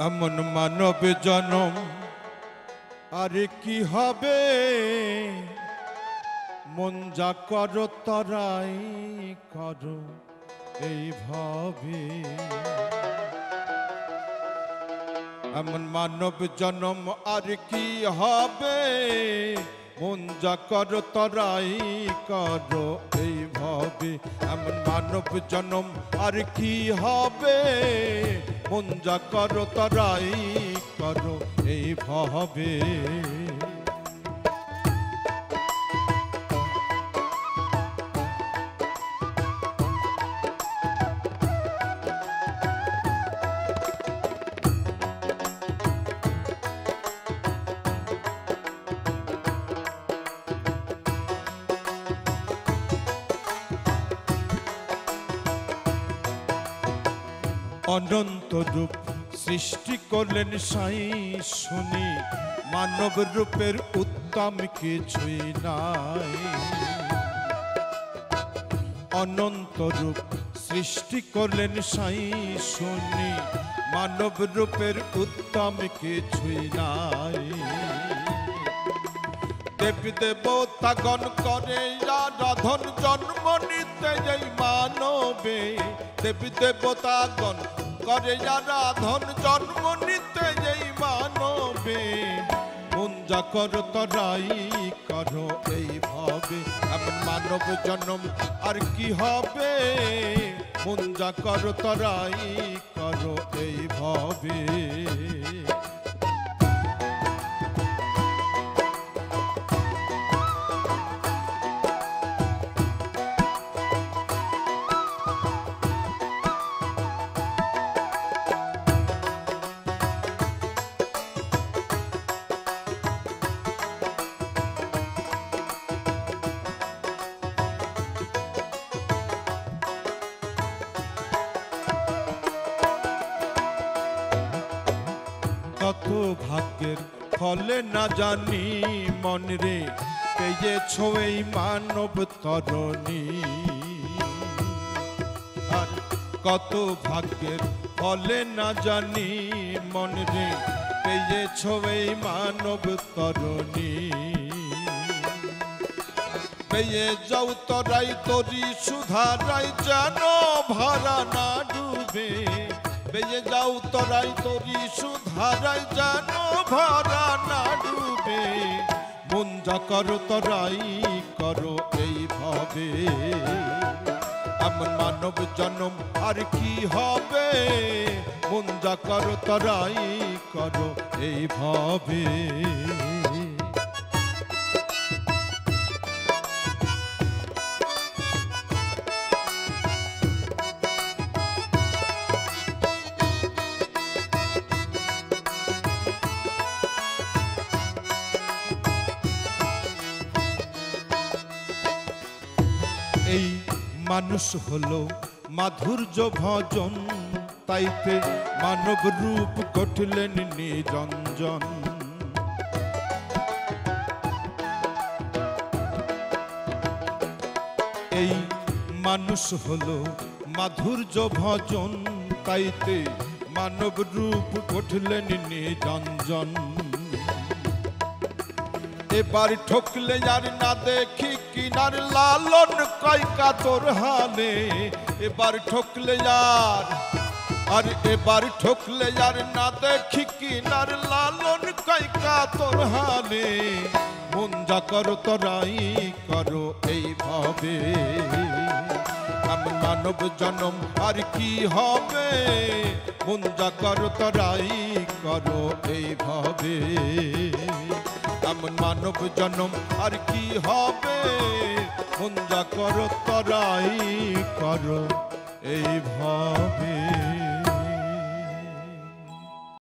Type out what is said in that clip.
এমন মানব জনম আর কি হবে, মন যা করো তরাই করো এইভাবে। এমন মানব জনম আর কি হবে, মন যা করো তরাই করো এইভাবে। এমন মানব জনম আর কি হবে, মন যা করো তরাই করো এইভাবে। অনন্ত রূপ সৃষ্টি করলেন সাই শুনি, মানব রূপের উত্তম কিছুই নাই। অনন্ত রূপ সৃষ্টি করলেন সাই শুনি, মানব রূপের উত্তম কিছুই নাই। দেবী দেবতাগণ করে আরাধন জন্ম নিতে এই মানবে। দেবী দেবতাগণ করে আরাধন জন্ম নিতে এই মানবে। মন যা করো তরাই করো এইভাবে। এমন মানব জন্ম আর কি হবে, মন যা করো তরাই করো এইভাবে। কত ভাগ্যের ফলে না জানি মন রে, পেয়েছ এই মানব তরণী। আর কত ভাগ্যের ফলে না জানি মন রে, পেয়েছ এই মানব তরণী। পেয়ে যাও তরাই তরি সুধারাই যেন ভরা না ডুবে। পেয়ে যাও তরাই তরি সুধারাই যেন ভরা না ডুবে। মন যা করো তরাই করো এইভাবে। এমন মানব জন্ম আর কি হবে, মন যা করো তরাই করো এইভাবে। এই মানুষ হলো মাধুর্য ভজন, তাইতে মানব রূপ গঠলেন নিরঞ্জন। এই মানুষ হলো মাধুর্য ভজন, তাইতে মানব রূপ গঠলেন নিরঞ্জন। এবার ঠকলে আর না দেখি কিনার লালন কয় কাতর হালে। এবার ঠকলে আর এবার ঠকলে আর না দেখি কিনার লালন কয় কাতর হালে। মন যা করো তরাই করো এইভাবে। এমন মানব জনম আর কি হবে, মন যা করো তরাই করো এইভাবে। এমন মানব জন্ম আর কি হবে, মন যা করো তরাই করো এইভাবে।